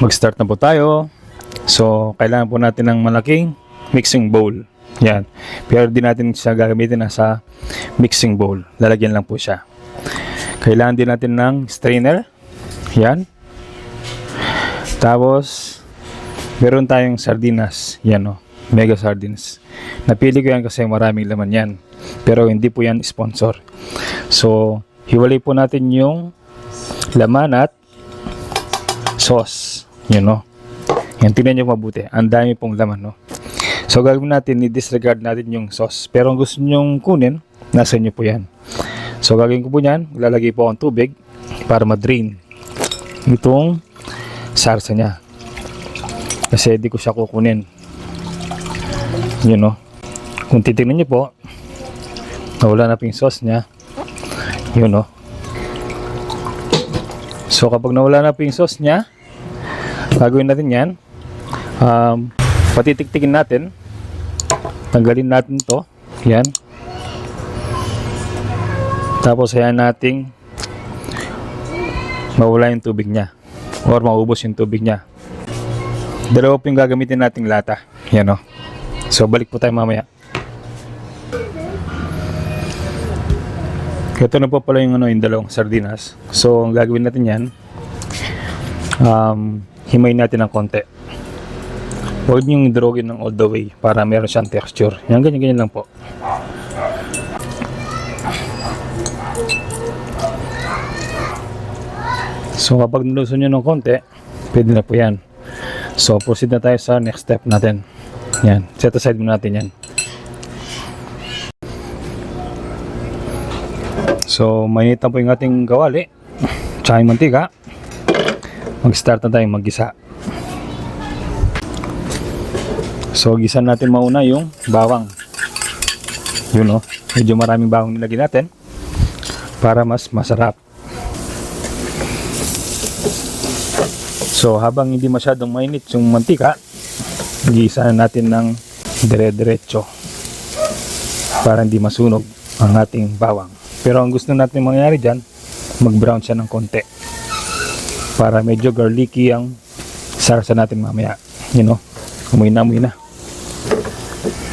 Mag-start na po tayo. So, kailangan po natin ng malaking mixing bowl. Yan. Pero di natin siya gagamitin na sa mixing bowl. Lalagyan lang po siya. Kailangan din natin ng strainer. Yan. Tapos, meron tayong sardinas. Yan o. Mega sardines. Napili ko yan kasi maraming laman yan. Pero hindi po yan sponsor. So, hiwalay po natin yung laman at sauce. Yun no. Yan, tingnan nyo mabuti. Ang dami pong laman no. So gagawin natin, i-disregard natin yung sauce. Pero ang gusto nyong kunin, nasa inyo po yan. So gagawin ko po yan, lalagay po akong tubig para ma-drain itong sarsa niya. Kasi di ko siya kukunin. Yun no. Kung titignan nyo po, nawala na po yung sauce niya. Yun no. So kapag nawala na po yung sauce niya, gagawin natin yan. Patitiktikin natin. Tanggalin natin to. Yan. Tapos hayaan nating mawala yung tubig niya. Or maubos yung tubig niya. Dalawa po yung gagamitin nating lata. Yan o. So balik po tayo mamaya. Ito na po pala yung, yung dalawang sardinas. So, ang gagawin natin yan, himayin natin ng konti. Huwag niyong durugin ng all the way para meron siyang texture. Yan, ganyan-ganyan lang po. So, kapag niluso nyo ng konti, pwede na po yan. So, proceed na tayo sa next step natin. Yan, set aside muna natin yan. So, mainitan po yung ating kawali tsaka yung mantika. Mag-start na tayong mag-gisa. So, gisa natin mauna yung bawang. Yun o, medyo maraming bawang nilagay natin para mas masarap. So, habang hindi masyadong mainit yung mantika, gisa natin ng dire-diretso para hindi masunog ang ating bawang. Pero ang gusto natin mangyari dyan, mag-brown siya ng konti para medyo garlicky ang sarsa natin mamaya. You know, umuwi na.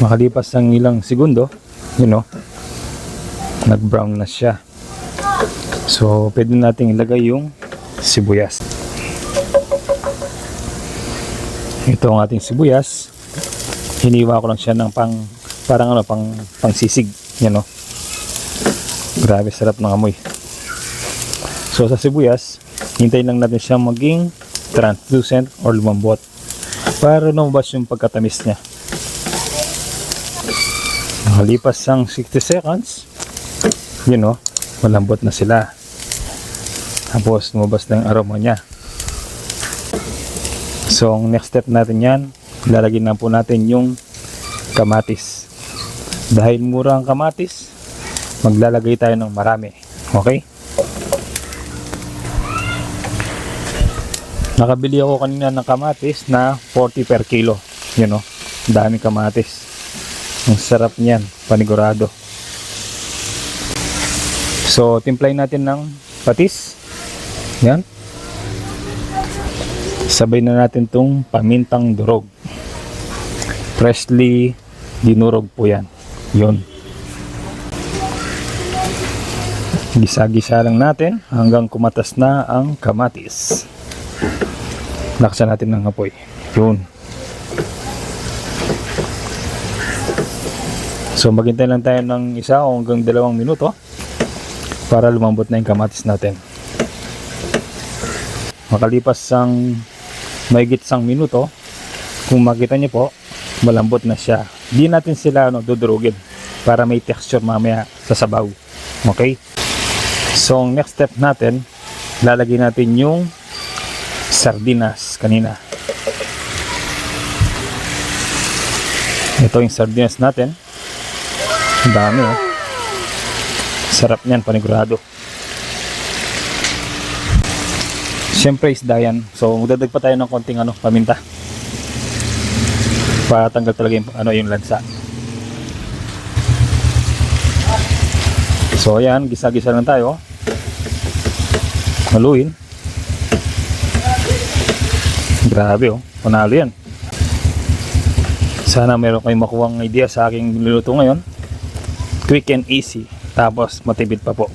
Makalipas ng ilang segundo, you know, nag-brown na siya. So, pwede natin ilagay yung sibuyas. Ito ang ating sibuyas. Hiniwa ko lang siya ng parang sisig, you know. Grabe, sarap ng amoy. So sa sibuyas, hintayin lang natin siya maging translucent or lumambot para lumabas yung pagkatamis niya. Nakalipas ang 60 seconds, you know, malambot na sila. Tapos lumabas na yung aroma niya. So ang next step natin yan, lalagyan na po natin yung kamatis. Dahil mura ang kamatis, maglalagay tayo ng marami. Okay? Nakabili ako kanina ng kamatis na 40 per kilo. Yun o. Daming kamatis. Ang sarap niyan. Panigurado. So, timplayin natin ng patis. Yan. Sabay na natin tong pamintang durog. Freshly dinurog po yan. Yun. Gisa-gisa lang natin hanggang kumatas na ang kamatis. Laksan natin ng apoy. Yun. So maghintay lang tayo ng 1 o hanggang 2 minuto para lumambot na yung kamatis natin. Makalipas ang mahigit 1 minuto, kung makita niyo po, malambot na siya. Di natin sila dudurugin para may texture mamaya sa sabaw. Okay? So, ang next step natin, lalagay natin yung sardinas kanina. Ito yung sardinas natin. Ang dami oh. Sarap niyan, panigurado. Siyempre isda yan. So, magdadag pa tayo ng konting paminta. Para tanggal talaga yung lansa. So, ayan, gisa-gisa lang tayo. Haluin. Grabe oh, panalo yan. Sana meron kayong makuhang idea sa aking niluluto ngayon. Quick and easy, tapos matipid pa po.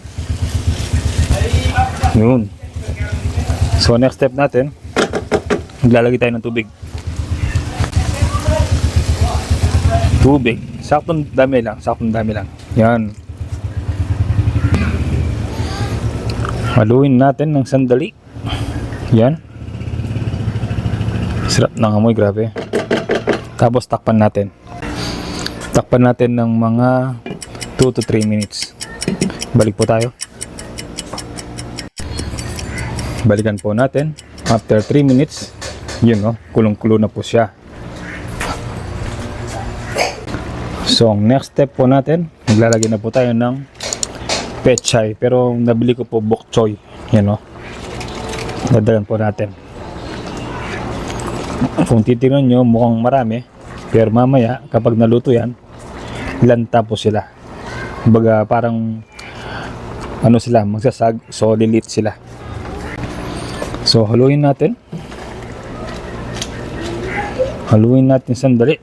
Yun. So next step natin, maglalagay tayo ng tubig. Saktong dami lang. Yan. Haluin natin ng sandali. Yan. Sarap ng amoy, grabe. Tapos takpan natin ng mga 2 to 3 minutes. Balik po tayo. Balikan po natin after 3 minutes. Yun no, kulong-kulo na po siya. So ang next step po natin, maglalagay na po tayo ng pechay, pero nabili ko po bok choy. Yan no, dadagan po natin. Kung titignan nyo, mukhang marami, pero mamaya kapag naluto yan, lanta po sila. Kumbaga parang ano sila, magsasag, so lilit sila. So haluin natin sandali.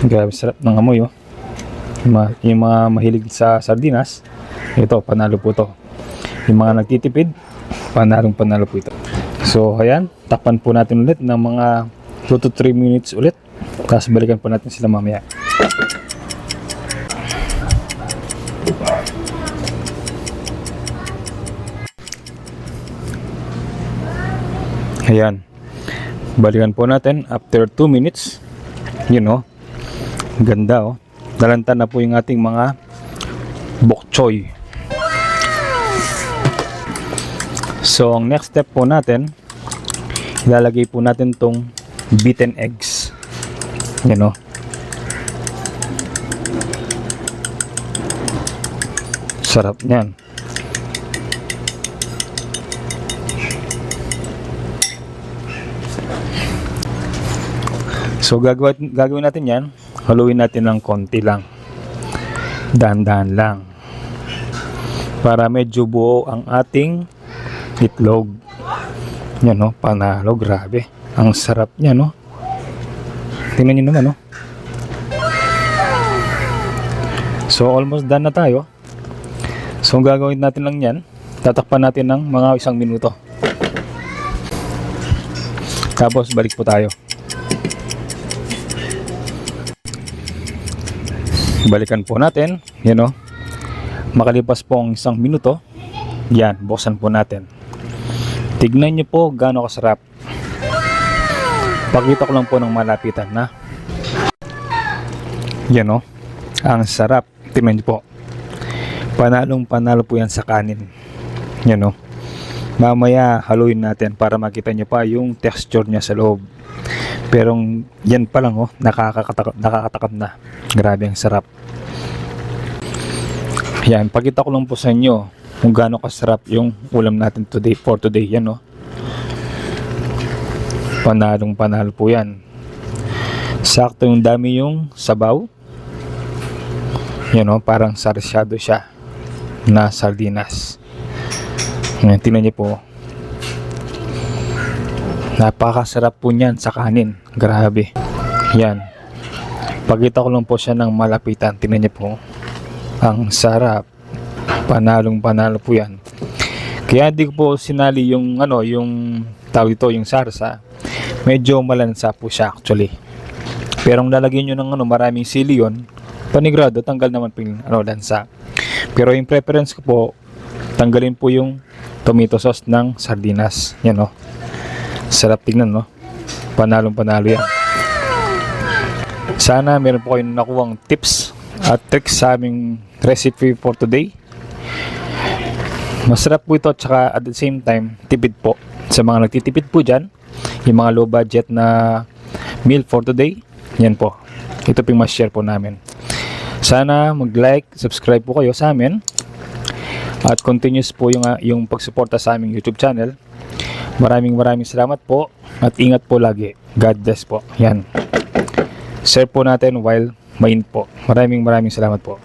Grabe sarap ng amoy oh. Yung mga mahilig sa sardinas, ito panalo po to. Yung mga nagtitipid, panalo po ito. So ayan, takpan po natin ulit ng mga 2 to 3 minutes ulit. Tapos balikan po natin sila mamaya. Ayan, balikan po natin after 2 minutes. Yun know, ganda oh, nalanta na po yung ating mga bok choy. So ang next step po natin, ilalagay po natin tong beaten eggs. Yan o. Sarap niyan. So gagawin natin yan, haluin natin ng konti lang. Dahan-dahan lang. Para medyo buo ang ating itlog. Yan no, panalo, grabe. Ang sarap niya no. Tingnan niyo naman no. So almost done na tayo. So ang gagawin natin lang yan, tatakpan natin ng mga 1 minuto. Tapos balik po tayo. Balikan po natin, yan no. Makalipas po ang 1 minuto, yan, buksan po natin. Tignan nyo po gaano kasarap. Pakita ko lang po ng malapitan na. Yan no, ang sarap. Tignan nyo po. Panalo po yan sa kanin. Yan no. Mamaya haluin natin para makita nyo pa yung texture niya sa loob. Pero yan pa lang oh, nakakatakam na. Grabe ang sarap. Yan, pakita ko lang po sa inyo kung gaano kasarap yung ulam natin for today. Yan oh. Panalo po yan. Sakto yung dami yung sabaw. Yan oh, parang sarsyado siya na sardinas. Yan, tingnan niyo po. Napakasarap po niyan sa kanin. Grabe. Yan. Pakita ko lang po siya ng malapitan. Tingnan niyo po. Ang sarap. Panalo po yan. Kaya di ko po sinali yung yung tawag ito, yung sarsa. Medyo malansa po siya actually. Pero ang lalagyan nyo ng maraming sili yun, panigurado tanggal naman po yung lansa. Pero yung preference ko po, tanggalin po yung tomato sauce ng sardinas. Yan o. Sarap tingnan no. Panalo yan. Sana meron po kayong nakuhang tips at tricks sa aming recipe for today. Masarap po ito, tsaka at the same time tipid po. Sa mga nagtitipid po dyan, yung mga low budget na meal for today, yan po. Ito po yung mas-share po namin. Sana mag-like, subscribe po kayo sa amin. At continuous po yung pagsuporta sa aming YouTube channel. Maraming salamat po. At ingat po lagi. God bless po. Yan. Share po natin while mainit po. Maraming salamat po.